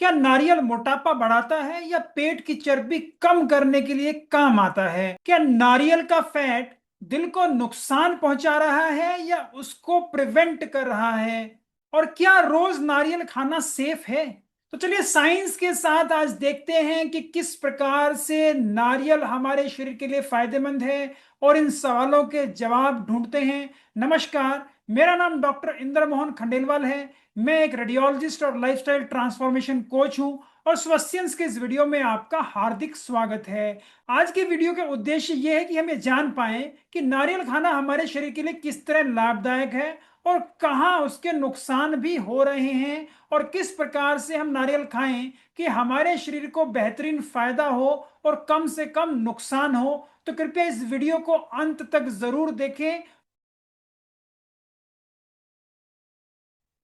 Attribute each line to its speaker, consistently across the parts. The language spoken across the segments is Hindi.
Speaker 1: क्या नारियल मोटापा बढ़ाता है या पेट की चर्बी कम करने के लिए काम आता है? क्या नारियल का फैट दिल को नुकसान पहुंचा रहा है या उसको प्रिवेंट कर रहा है? और क्या रोज नारियल खाना सेफ है? तो चलिए साइंस के साथ आज देखते हैं कि किस प्रकार से नारियल हमारे शरीर के लिए फायदेमंद है और इन सवालों के जवाब ढूंढते हैं। नमस्कार, मेरा नाम डॉक्टर इंद्र मोहन खंडेलवाल है। मैं एक रेडियोलॉजिस्ट और लाइफस्टाइल ट्रांसफॉर्मेशन कोच हूं और स्वास्थ्य के इस वीडियो में आपका हार्दिक स्वागत है। आज के वीडियो का उद्देश्य यह है कि हम ये जान पाएं कि नारियल खाना हमारे शरीर के लिए किस तरह लाभदायक है और कहाँ उसके नुकसान भी हो रहे हैं और किस प्रकार से हम नारियल खाएं कि हमारे शरीर को बेहतरीन फायदा हो और कम से कम नुकसान हो। तो कृपया इस वीडियो को अंत तक जरूर देखें।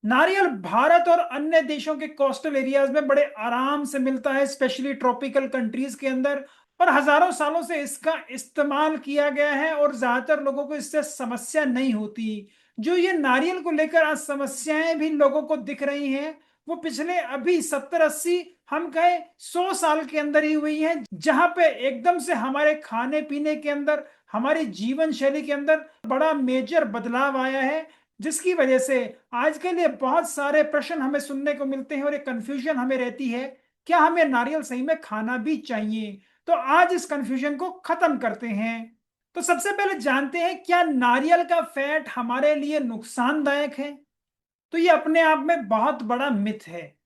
Speaker 1: नारियल भारत और अन्य देशों के कोस्टल एरियाज में बड़े आराम से मिलता है, स्पेशली ट्रॉपिकल कंट्रीज के अंदर। और हजारों सालों से इसका इस्तेमाल किया गया है और ज्यादातर लोगों को इससे समस्या नहीं होती। जो ये नारियल को लेकर आज समस्याएं भी लोगों को दिख रही हैं, वो पिछले अभी 70-80, हम कहें 100 साल के अंदर ही हुई है, जहां पे एकदम से हमारे खाने पीने के अंदर, हमारी जीवन शैली के अंदर बड़ा मेजर बदलाव आया है। जिसकी वजह से आजकल ये बहुत सारे प्रश्न हमें सुनने को मिलते हैं और एक कंफ्यूजन हमें रहती है, क्या हमें नारियल सही में खाना भी चाहिए? तो आज इस कंफ्यूजन को खत्म करते हैं। तो सबसे पहले जानते हैं, क्या नारियल का फैट हमारे लिए नुकसानदायक है? तो ये अपने आप में बहुत बड़ा मिथ है।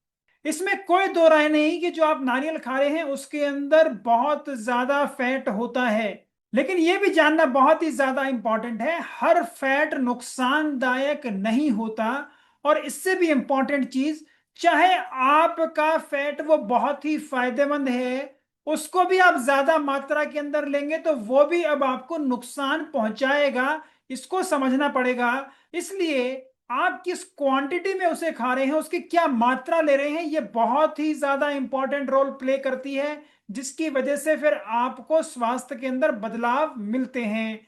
Speaker 1: इसमें कोई दो राय नहीं कि जो आप नारियल खा रहे हैं उसके अंदर बहुत ज्यादा फैट होता है। लेकिन यह भी जानना बहुत ही ज्यादा इंपॉर्टेंट है, हर फैट नुकसानदायक नहीं होता। और इससे भी इंपॉर्टेंट चीज, चाहे आपका फैट वो बहुत ही फायदेमंद है, उसको भी आप ज्यादा मात्रा के अंदर लेंगे तो वो भी अब आपको नुकसान पहुंचाएगा। इसको समझना पड़ेगा। इसलिए आप किस क्वांटिटी में उसे खा रहे हैं, उसकी क्या मात्रा ले रहे हैं, ये बहुत ही ज्यादा इंपॉर्टेंट रोल प्ले करती है, जिसकी वजह से फिर आपको स्वास्थ्य के अंदर बदलाव मिलते हैं।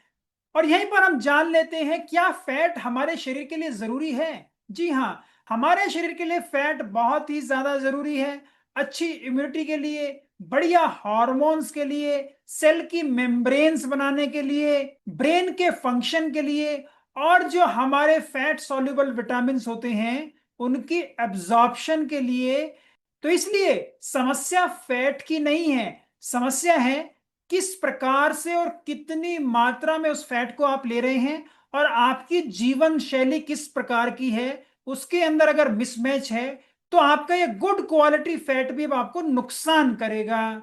Speaker 1: और यहीं पर हम जान लेते हैं, क्या फैट हमारे शरीर के लिए जरूरी है? जी हाँ, हमारे शरीर के लिए फैट बहुत ही ज्यादा जरूरी है। अच्छी इम्यूनिटी के लिए, बढ़िया हार्मोन्स के लिए, सेल की मेम्ब्रेन्स बनाने के लिए, ब्रेन के फंक्शन के लिए, और जो हमारे फैट सॉल्युबल विटामिन्स होते हैं उनकी एब्जॉर्प्शन के लिए। तो इसलिए समस्या फैट की नहीं है, समस्या है किस प्रकार से और कितनी मात्रा में उस फैट को आप ले रहे हैं और आपकी जीवन शैली किस प्रकार की है। उसके अंदर अगर मिसमैच है तो आपका ये गुड क्वालिटी फैट भी अब आपको नुकसान करेगा।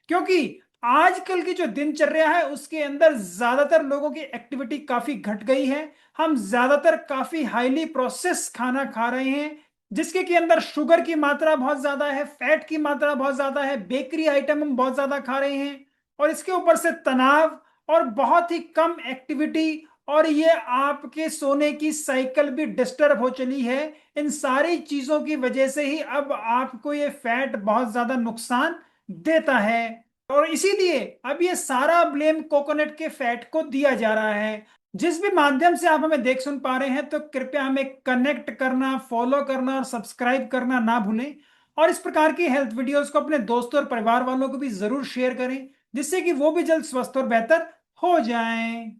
Speaker 1: क्योंकि आजकल की जो दिनचर्या है उसके अंदर ज्यादातर लोगों की एक्टिविटी काफी घट गई है। हम ज्यादातर काफी हाईली प्रोसेस खाना खा रहे हैं, जिसके के अंदर शुगर की मात्रा बहुत ज्यादा है, फैट की मात्रा बहुत ज्यादा है, बेकरी आइटम हम बहुत ज्यादा खा रहे हैं, और इसके ऊपर से तनाव और बहुत ही कम एक्टिविटी, और ये आपके सोने की साइकिल भी डिस्टर्ब हो चली है। इन सारी चीजों की वजह से ही अब आपको ये फैट बहुत ज्यादा नुकसान देता है। और इसीलिए अब ये सारा ब्लेम कोकोनट के फैट को दिया जा रहा है। जिस भी माध्यम से आप हमें देख सुन पा रहे हैं, तो कृपया हमें कनेक्ट करना, फॉलो करना और सब्सक्राइब करना ना भूलें। और इस प्रकार की हेल्थ वीडियोस को अपने दोस्तों और परिवार वालों को भी जरूर शेयर करें, जिससे कि वो भी जल्द स्वस्थ और बेहतर हो जाएं।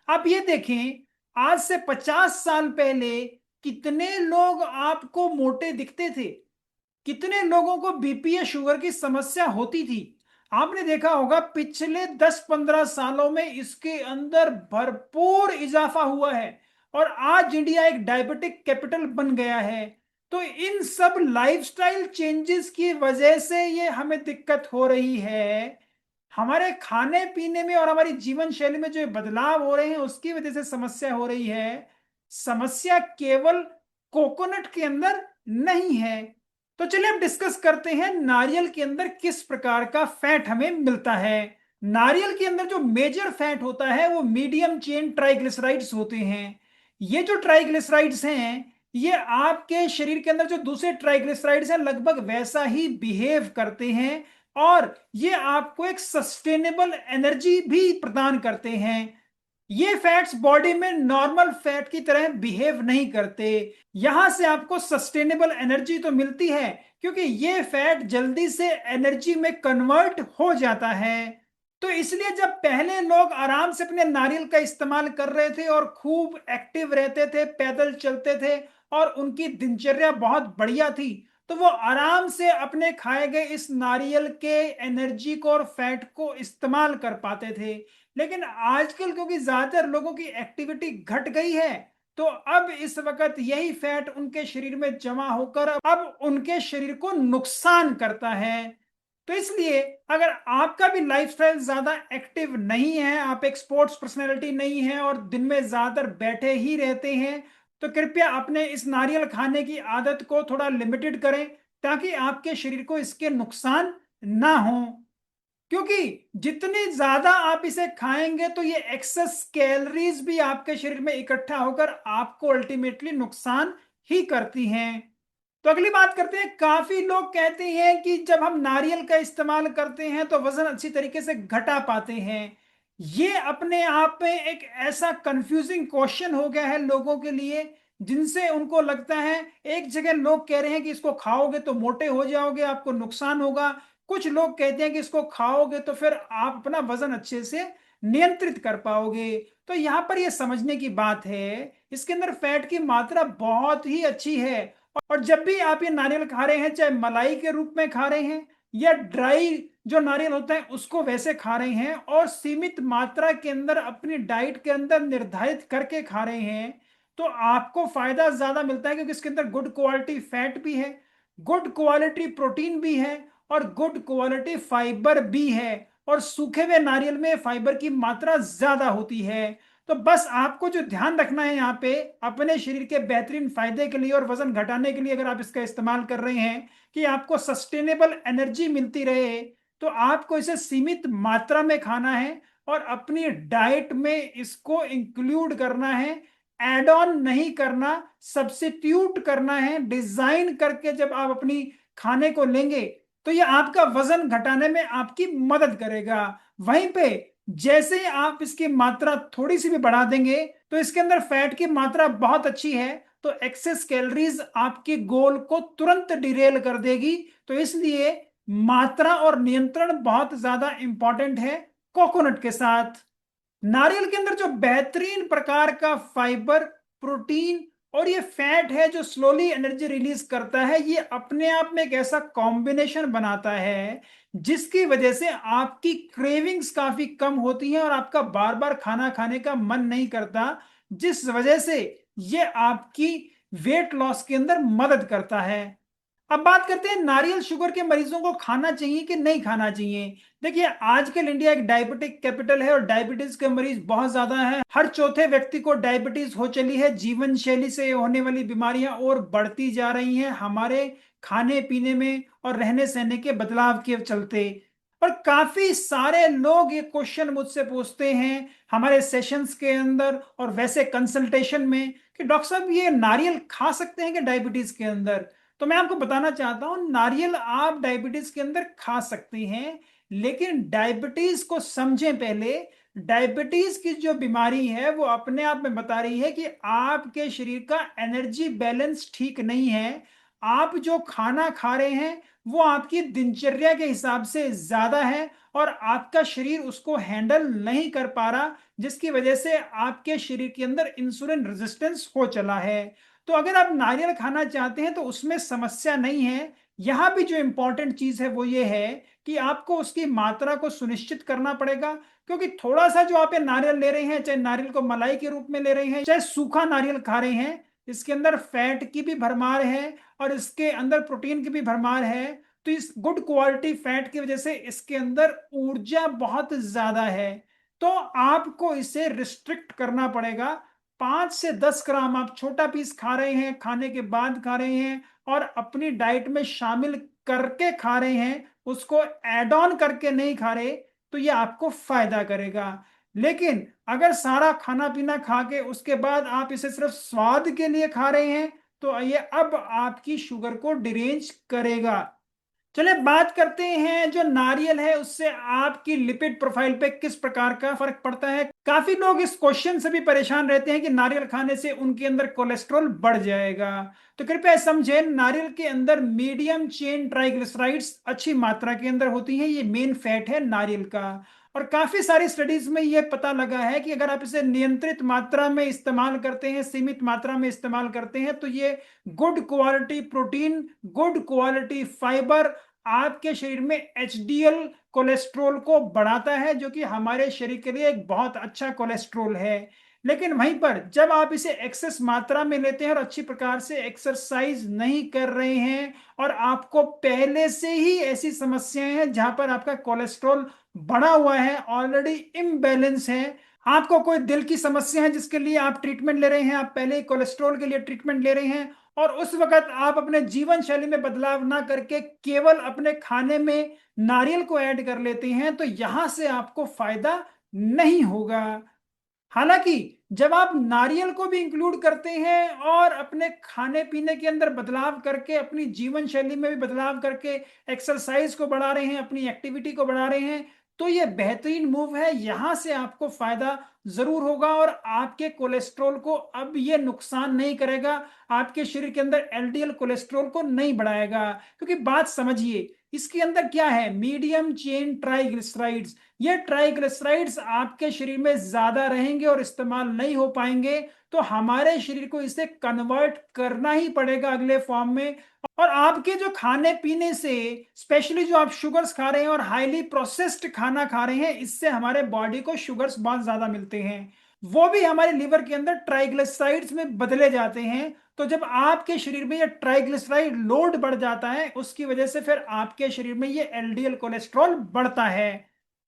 Speaker 1: आप ये देखें, आज से 50 साल पहले कितने लोग आपको मोटे दिखते थे, कितने लोगों को बीपी या शुगर की समस्या होती थी। आपने देखा होगा पिछले 10-15 सालों में इसके अंदर भरपूर इजाफा हुआ है और आज इंडिया एक डायबिटिक कैपिटल बन गया है। तो इन सब लाइफस्टाइल चेंजेस की वजह से ये हमें दिक्कत हो रही है। हमारे खाने पीने में और हमारी जीवन शैली में जो बदलाव हो रहे हैं उसकी वजह से समस्या हो रही है। समस्या केवल कोकोनट के अंदर नहीं है। तो चलिए अब डिस्कस करते हैं नारियल के अंदर किस प्रकार का फैट हमें मिलता है। नारियल के अंदर जो मेजर फैट होता है वो मीडियम चेन ट्राइग्लिसराइड्स होते हैं। ये जो ट्राइग्लिसराइड्स हैं, ये आपके शरीर के अंदर जो दूसरे ट्राइग्लिसराइड्स हैं लगभग वैसा ही बिहेव करते हैं, और ये आपको एक सस्टेनेबल एनर्जी भी प्रदान करते हैं। ये फैट्स बॉडी में नॉर्मल फैट की तरह बिहेव नहीं करते। यहां से आपको सस्टेनेबल एनर्जी तो मिलती है, क्योंकि ये फैट जल्दी से एनर्जी में कन्वर्ट हो जाता है। तो इसलिए जब पहले लोग आराम से अपने नारियल का इस्तेमाल कर रहे थे और खूब एक्टिव रहते थे, पैदल चलते थे और उनकी दिनचर्या बहुत बढ़िया थी, तो वो आराम से अपने खाए गए इस नारियल के एनर्जी को और फैट को इस्तेमाल कर पाते थे। लेकिन आजकल क्योंकि ज्यादातर लोगों की एक्टिविटी घट गई है, तो अब इस वक्त यही फैट उनके शरीर में जमा होकर अब उनके शरीर को नुकसान करता है। तो इसलिए अगर आपका भी लाइफस्टाइल ज्यादा एक्टिव नहीं है, आप एक स्पोर्ट्स पर्सनैलिटी नहीं है और दिन में ज्यादातर बैठे ही रहते हैं, तो कृपया अपने इस नारियल खाने की आदत को थोड़ा लिमिटेड करें, ताकि आपके शरीर को इसके नुकसान ना हो। क्योंकि जितनी ज्यादा आप इसे खाएंगे तो ये एक्सेस कैलोरीज भी आपके शरीर में इकट्ठा होकर आपको अल्टीमेटली नुकसान ही करती हैं। तो अगली बात करते हैं, काफी लोग कहते हैं कि जब हम नारियल का इस्तेमाल करते हैं तो वजन अच्छी तरीके से घटा पाते हैं। ये अपने आप में एक ऐसा कंफ्यूजिंग क्वेश्चन हो गया है लोगों के लिए, जिनसे उनको लगता है, एक जगह लोग कह रहे हैं कि इसको खाओगे तो मोटे हो जाओगे, आपको नुकसान होगा। कुछ लोग कहते हैं कि इसको खाओगे तो फिर आप अपना वजन अच्छे से नियंत्रित कर पाओगे। तो यहां पर यह समझने की बात है, इसके अंदर फैट की मात्रा बहुत ही अच्छी है। और जब भी आप ये नारियल खा रहे हैं, चाहे मलाई के रूप में खा रहे हैं या ड्राई जो नारियल होता है उसको वैसे खा रहे हैं और सीमित मात्रा के अंदर अपनी डाइट के अंदर निर्धारित करके खा रहे हैं, तो आपको फायदा ज्यादा मिलता है, क्योंकि इसके अंदर गुड क्वालिटी फैट भी है, गुड क्वालिटी प्रोटीन भी है और गुड क्वालिटी फाइबर भी है। और सूखे हुए नारियल में फाइबर की मात्रा ज्यादा होती है। तो बस आपको जो ध्यान रखना है यहाँ पे, अपने शरीर के बेहतरीन फायदे के लिए और वजन घटाने के लिए अगर आप इसका इस्तेमाल कर रहे हैं कि आपको सस्टेनेबल एनर्जी मिलती रहे, तो आपको इसे सीमित मात्रा में खाना है और अपनी डाइट में इसको इंक्लूड करना है। एड ऑन नहीं करना, सब्सिट्यूट करना है। डिजाइन करके जब आप अपनी खाने को लेंगे तो ये आपका वजन घटाने में आपकी मदद करेगा। वहीं पे जैसे ही आप इसकी मात्रा थोड़ी सी भी बढ़ा देंगे, तो इसके अंदर फैट की मात्रा बहुत अच्छी है, तो एक्सेस कैलोरीज आपके गोल को तुरंत डिरेल कर देगी। तो इसलिए मात्रा और नियंत्रण बहुत ज्यादा इंपॉर्टेंट है कोकोनट के साथ। नारियल के अंदर जो बेहतरीन प्रकार का फाइबर, प्रोटीन और ये फैट है जो स्लोली एनर्जी रिलीज करता है, ये अपने आप में एक ऐसा कॉम्बिनेशन बनाता है जिसकी वजह से आपकी क्रेविंग्स काफी कम होती हैं और आपका बार बार खाना खाने का मन नहीं करता, जिस वजह से ये आपकी वेट लॉस के अंदर मदद करता है। अब बात करते हैं नारियल शुगर के मरीजों को खाना चाहिए कि नहीं खाना चाहिए। देखिए, आजकल इंडिया एक डायबिटिक कैपिटल है और डायबिटीज के मरीज बहुत ज्यादा हैं। हर चौथे व्यक्ति को डायबिटीज हो चली है। जीवन शैली से होने वाली बीमारियां और बढ़ती जा रही हैं हमारे खाने पीने में और रहने सहने के बदलाव के चलते। और काफी सारे लोग ये क्वेश्चन मुझसे पूछते हैं हमारे सेशंस के अंदर और वैसे कंसल्टेशन में कि डॉक्टर साहब, ये नारियल खा सकते हैं कि डायबिटीज के अंदर? तो मैं आपको बताना चाहता हूं, नारियल आप डायबिटीज के अंदर खा सकते हैं, लेकिन डायबिटीज को समझें पहले। डायबिटीज की जो बीमारी है वो अपने आप में बता रही है कि आपके शरीर का एनर्जी बैलेंस ठीक नहीं है। आप जो खाना खा रहे हैं वो आपकी दिनचर्या के हिसाब से ज्यादा है और आपका शरीर उसको हैंडल नहीं कर पा रहा, जिसकी वजह से आपके शरीर के अंदर इंसुलिन रेजिस्टेंस हो चला है। तो अगर आप नारियल खाना चाहते हैं तो उसमें समस्या नहीं है। यहां भी जो इंपॉर्टेंट चीज है वो ये है कि आपको उसकी मात्रा को सुनिश्चित करना पड़ेगा, क्योंकि थोड़ा सा जो आप ये नारियल ले रहे हैं, चाहे नारियल को मलाई के रूप में ले रहे हैं चाहे सूखा नारियल खा रहे हैं, इसके अंदर फैट की भी भरमार है और इसके अंदर प्रोटीन की भी भरमार है। तो इस गुड क्वालिटी फैट की वजह से इसके अंदर ऊर्जा बहुत ज्यादा है। तो आपको इसे रिस्ट्रिक्ट करना पड़ेगा। 5 से 10 ग्राम आप छोटा पीस खा रहे हैं, खाने के बाद खा रहे हैं और अपनी डाइट में शामिल करके खा रहे हैं, उसको एड ऑन करके नहीं खा रहे, तो ये आपको फायदा करेगा। लेकिन अगर सारा खाना पीना खा के उसके बाद आप इसे सिर्फ स्वाद के लिए खा रहे हैं, तो ये अब आपकी शुगर को डिरेंज करेगा। चलिए बात करते हैं जो नारियल है उससे आपकी लिपिड प्रोफाइल पे किस प्रकार का फर्क पड़ता है। काफी लोग इस क्वेश्चन से भी परेशान रहते हैं कि नारियल खाने से उनके अंदर कोलेस्ट्रॉल बढ़ जाएगा। तो कृपया समझें, नारियल के अंदर मीडियम चेन ट्राइग्लिसराइड्स अच्छी मात्रा के अंदर होती हैं। ये मेन फैट है नारियल का। और काफी सारी स्टडीज में ये पता लगा है कि अगर आप इसे नियंत्रित मात्रा में इस्तेमाल करते हैं, सीमित मात्रा में इस्तेमाल करते हैं, तो ये good quality protein, good quality fibre आपके शरीर में एचडीएल कोलेस्ट्रोल को बढ़ाता है, जो कि हमारे शरीर के लिए एक बहुत अच्छा कोलेस्ट्रोल है। लेकिन वहीं पर जब आप इसे एक्सेस मात्रा में लेते हैं और अच्छी प्रकार से एक्सरसाइज नहीं कर रहे हैं, और आपको पहले से ही ऐसी समस्याएं हैं जहां पर आपका कोलेस्ट्रोल बढ़ा हुआ है, ऑलरेडी इम्बैलेंस है, आपको कोई दिल की समस्या है जिसके लिए आप ट्रीटमेंट ले रहे हैं, आप पहले ही कोलेस्ट्रोल के लिए ट्रीटमेंट ले रहे हैं, और उस वक्त आप अपने जीवन शैली में बदलाव ना करके केवल अपने खाने में नारियल को ऐड कर लेते हैं, तो यहां से आपको फायदा नहीं होगा। हालांकि जब आप नारियल को भी इंक्लूड करते हैं और अपने खाने पीने के अंदर बदलाव करके, अपनी जीवन शैली में भी बदलाव करके एक्सरसाइज को बढ़ा रहे हैं, अपनी एक्टिविटी को बढ़ा रहे हैं, तो ये बेहतरीन मूव है। यहां से आपको फायदा जरूर होगा और आपके कोलेस्ट्रॉल को अब ये नुकसान नहीं करेगा, आपके शरीर के अंदर एलडीएल कोलेस्ट्रॉल को नहीं बढ़ाएगा। क्योंकि बात समझिए, इसके अंदर क्या है, मीडियम चेन ट्राइग्लिसराइड्स। ये ट्राइग्लिसराइड्स आपके शरीर में ज्यादा रहेंगे और इस्तेमाल नहीं हो पाएंगे, तो हमारे शरीर को इसे कन्वर्ट करना ही पड़ेगा अगले फॉर्म में। और आपके जो खाने पीने से, स्पेशली जो आप शुगर्स खा रहे हैं और हाईली प्रोसेस्ड खाना खा रहे हैं, इससे हमारे बॉडी को शुगर्स बहुत ज्यादा मिलते हैं, वो भी हमारे लिवर के अंदर ट्राइग्लिसराइड्स में बदले जाते हैं। तो जब आपके शरीर में ये ट्राइग्लिसराइड लोड बढ़ जाता है, उसकी वजह से फिर आपके शरीर में ये एलडीएल कोलेस्ट्रॉल बढ़ता है।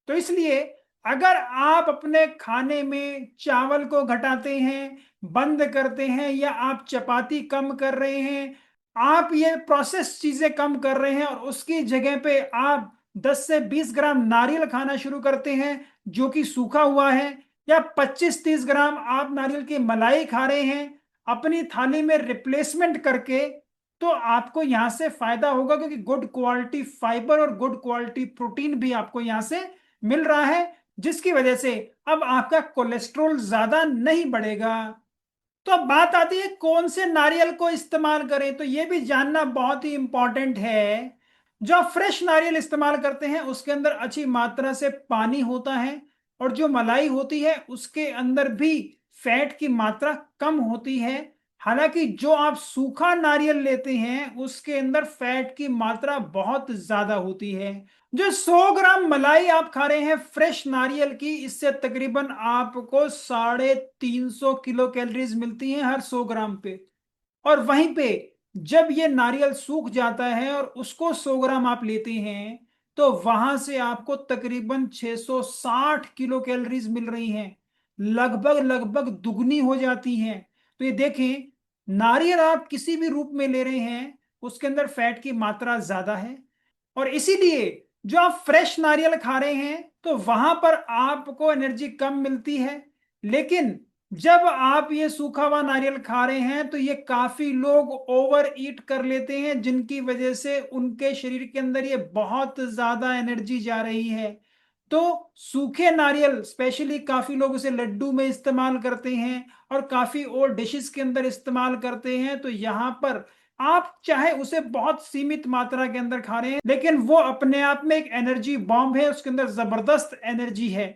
Speaker 1: तो इसलिए अगर आप अपने खाने में चावल को घटाते हैं, बंद करते हैं, या आप चपाती कम कर रहे हैं, आप ये प्रोसेस चीजें कम कर रहे हैं, और उसकी जगह पे आप 10 से 20 ग्राम नारियल खाना शुरू करते हैं जो कि सूखा हुआ है, या 25-30 ग्राम आप नारियल की मलाई खा रहे हैं अपनी थाली में रिप्लेसमेंट करके, तो आपको यहां से फायदा होगा, क्योंकि गुड क्वालिटी फाइबर और गुड क्वालिटी प्रोटीन भी आपको यहां से मिल रहा है, जिसकी वजह से अब आपका कोलेस्ट्रॉल ज्यादा नहीं बढ़ेगा। तो अब बात आती है कौन से नारियल को इस्तेमाल करें, तो यह भी जानना बहुत ही इंपॉर्टेंट है। जो आप फ्रेश नारियल इस्तेमाल करते हैं उसके अंदर अच्छी मात्रा से पानी होता है, और जो मलाई होती है उसके अंदर भी फैट की मात्रा कम होती है। हालांकि जो आप सूखा नारियल लेते हैं उसके अंदर फैट की मात्रा बहुत ज्यादा होती है। जो 100 ग्राम मलाई आप खा रहे हैं फ्रेश नारियल की, इससे तकरीबन आपको 350 किलो कैलोरीज मिलती हैं हर 100 ग्राम पे। और वहीं पे जब ये नारियल सूख जाता है और उसको 100 ग्राम आप लेते हैं, तो वहां से आपको तकरीबन 660 किलो कैलोरीज मिल रही हैं, लगभग लगभग दुगनी हो जाती हैं। तो ये देखें, नारियल आप किसी भी रूप में ले रहे हैं उसके अंदर फैट की मात्रा ज्यादा है, और इसीलिए जो आप फ्रेश नारियल खा रहे हैं तो वहां पर आपको एनर्जी कम मिलती है। लेकिन जब आप ये सूखा हुआ नारियल खा रहे हैं तो ये काफी लोग ओवर ईट कर लेते हैं, जिनकी वजह से उनके शरीर के अंदर ये बहुत ज्यादा एनर्जी जा रही है। तो सूखे नारियल स्पेशली काफी लोग उसे लड्डू में इस्तेमाल करते हैं और काफी और डिशेस के अंदर इस्तेमाल करते हैं। तो यहाँ पर आप चाहे उसे बहुत सीमित मात्रा के अंदर खा रहे हैं, लेकिन वो अपने आप में एक एनर्जी बॉम्ब है, उसके अंदर जबरदस्त एनर्जी है।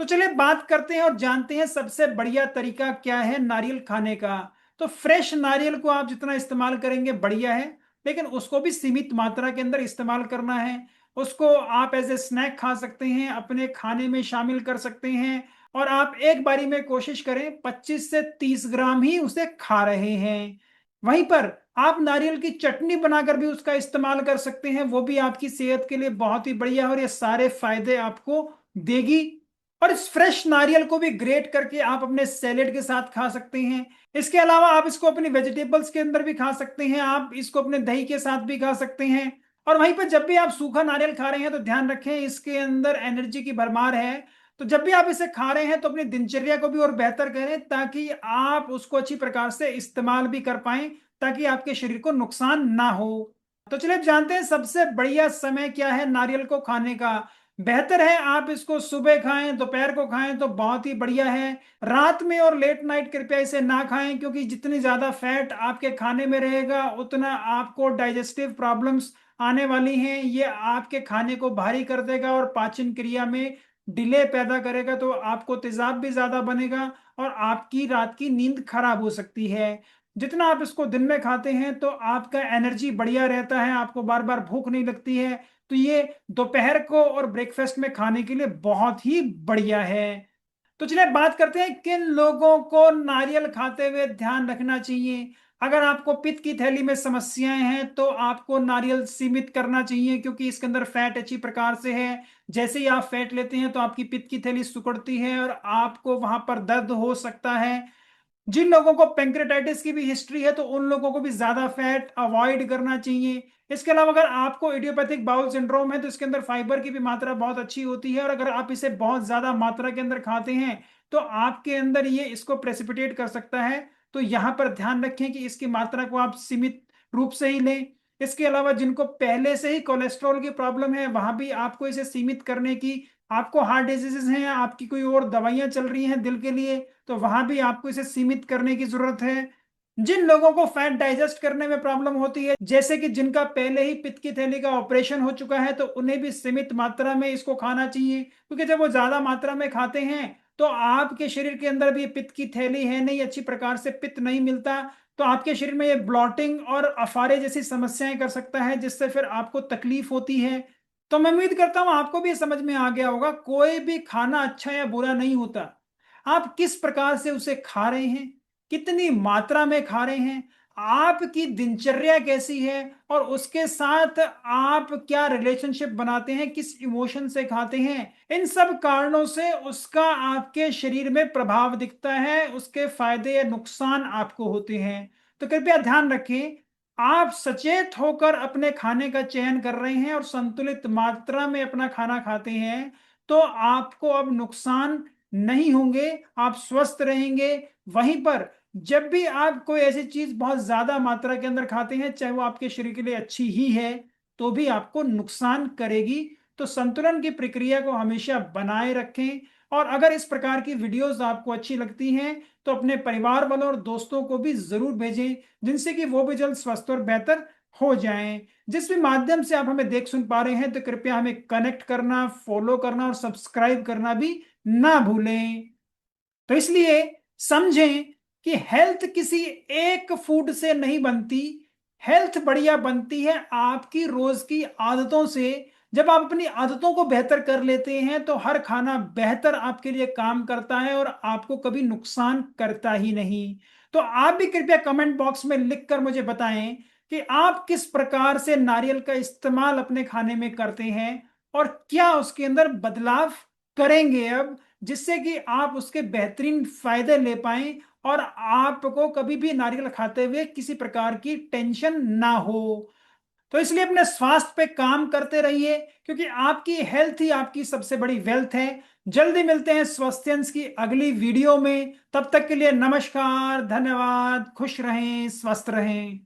Speaker 1: तो चलिए बात करते हैं और जानते हैं सबसे बढ़िया तरीका क्या है नारियल खाने का। तो फ्रेश नारियल को आप जितना इस्तेमाल करेंगे बढ़िया है, लेकिन उसको भी सीमित मात्रा के अंदर इस्तेमाल करना है। उसको आप एज ए स्नैक खा सकते हैं, अपने खाने में शामिल कर सकते हैं, और आप एक बारी में कोशिश करें 25 से 30 ग्राम ही उसे खा रहे हैं। वहीं पर आप नारियल की चटनी बनाकर भी उसका इस्तेमाल कर सकते हैं, वो भी आपकी सेहत के लिए बहुत ही बढ़िया है और ये सारे फायदे आपको देगी। और इस फ्रेश नारियल को भी ग्रेट करके आप अपने सैलेड के साथ खा सकते हैं। इसके अलावा आप इसको अपनी वेजिटेबल्स के अंदर भी खा सकते हैं, आप इसको अपने दही के साथ भी खा सकते हैं। और वहीं पर जब भी आप सूखा नारियल खा रहे हैं तो ध्यान रखें इसके अंदर एनर्जी की भरमार है। तो जब भी आप इसे खा रहे हैं तो अपनी दिनचर्या को भी और बेहतर करें, ताकि आप उसको अच्छी प्रकार से इस्तेमाल भी कर पाएं, ताकि आपके शरीर को नुकसान ना हो। तो चलिए अब जानते हैं सबसे बढ़िया समय क्या है नारियल को खाने का। बेहतर है आप इसको सुबह खाएं, दोपहर को खाएं तो बहुत ही बढ़िया है। रात में और लेट नाइट कृपया इसे ना खाएं, क्योंकि जितनी ज्यादा फैट आपके खाने में रहेगा उतना आपको डाइजेस्टिव प्रॉब्लम्स आने वाली हैं। ये आपके खाने को भारी कर देगा और पाचन क्रिया में डिले पैदा करेगा, तो आपको तेजाब भी ज्यादा बनेगा और आपकी रात की नींद खराब हो सकती है। जितना आप इसको दिन में खाते हैं तो आपका एनर्जी बढ़िया रहता है, आपको बार बार भूख नहीं लगती है। तो ये दोपहर को और ब्रेकफास्ट में खाने के लिए बहुत ही बढ़िया है। तो चलिए बात करते हैं किन लोगों को नारियल खाते हुए ध्यान रखना चाहिए। अगर आपको पित्त की थैली में समस्याएं हैं तो आपको नारियल सीमित करना चाहिए, क्योंकि इसके अंदर फैट अच्छी प्रकार से है। जैसे ही आप फैट लेते हैं तो आपकी पित्त की थैली सिकुड़ती है और आपको वहां पर दर्द हो सकता है। जिन लोगों को पेंक्रेटाइटिस की भी हिस्ट्री है तो उन लोगों को भी ज्यादा फैट अवॉइड करना चाहिए। इसके अलावा अगर आपको इडियोपैथिक बाउल सिंड्रोम है तो इसके अंदर फाइबर की भी मात्रा बहुत अच्छी होती है, और अगर आप इसे बहुत ज्यादा मात्रा के अंदर खाते हैं तो आपके अंदर ये इसको प्रेसिपिटेट कर सकता है। तो यहां पर ध्यान रखें कि इसकी मात्रा को आप सीमित रूप से ही लें। इसके अलावा जिनको पहले से ही कोलेस्ट्रॉल की प्रॉब्लम है वहां भी आपको इसे सीमित करने की, आपको हार्ट डिजीजेस हैं, आपकी कोई और दवाइयां चल रही हैं दिल के लिए, तो वहां भी आपको इसे सीमित करने की जरूरत है। जिन लोगों को फैट डाइजेस्ट करने में प्रॉब्लम होती है, जैसे कि जिनका पहले ही पित्त की थैली का ऑपरेशन हो चुका है, तो उन्हें भी सीमित मात्रा में इसको खाना चाहिए, क्योंकि जब वो ज्यादा मात्रा में खाते हैं तो आपके शरीर के अंदर भी पित्त की थैली है नहीं, अच्छी प्रकार से पित्त नहीं मिलता, तो आपके शरीर में ये ब्लॉटिंग और अफारे जैसी समस्याएं कर सकता है, जिससे फिर आपको तकलीफ होती है। तो मैं उम्मीद करता हूं आपको भी ये समझ में आ गया होगा, कोई भी खाना अच्छा या बुरा नहीं होता, आप किस प्रकार से उसे खा रहे हैं, कितनी मात्रा में खा रहे हैं, आपकी दिनचर्या कैसी है, और उसके साथ आप क्या रिलेशनशिप बनाते हैं, किस इमोशन से खाते हैं, इन सब कारणों से उसका आपके शरीर में प्रभाव दिखता है, उसके फायदे या नुकसान आपको होते हैं। तो कृपया ध्यान रखें, आप सचेत होकर अपने खाने का चयन कर रहे हैं और संतुलित मात्रा में अपना खाना खाते हैं, तो आपको अब नुकसान नहीं होंगे, आप स्वस्थ रहेंगे। वहीं पर जब भी आप कोई ऐसी चीज बहुत ज्यादा मात्रा के अंदर खाते हैं, चाहे वो आपके शरीर के लिए अच्छी ही है, तो भी आपको नुकसान करेगी। तो संतुलन की प्रक्रिया को हमेशा बनाए रखें। और अगर इस प्रकार की वीडियोस आपको अच्छी लगती हैं तो अपने परिवार वालों और दोस्तों को भी जरूर भेजें, जिनसे कि वो भी जल्द स्वस्थ और बेहतर हो जाएं। जिस भी माध्यम से आप हमें देख सुन पा रहे हैं, तो कृपया हमें कनेक्ट करना, फॉलो करना और सब्सक्राइब करना भी ना भूलें। तो इसलिए समझें कि हेल्थ किसी एक फूड से नहीं बनती, हेल्थ बढ़िया बनती है आपकी रोज की आदतों से। जब आप अपनी आदतों को बेहतर कर लेते हैं तो हर खाना बेहतर आपके लिए काम करता है और आपको कभी नुकसान करता ही नहीं। तो आप भी कृपया कमेंट बॉक्स में लिखकर मुझे बताएं कि आप किस प्रकार से नारियल का इस्तेमाल अपने खाने में करते हैं और क्या उसके अंदर बदलाव करेंगे अब, जिससे कि आप उसके बेहतरीन फायदे ले पाएं और आपको कभी भी नारियल खाते हुए किसी प्रकार की टेंशन ना हो। तो इसलिए अपने स्वास्थ्य पे काम करते रहिए, क्योंकि आपकी हेल्थ ही आपकी सबसे बड़ी वेल्थ है। जल्दी मिलते हैं स्वास्थ्यंश की अगली वीडियो में, तब तक के लिए नमस्कार, धन्यवाद, खुश रहें, स्वस्थ रहें।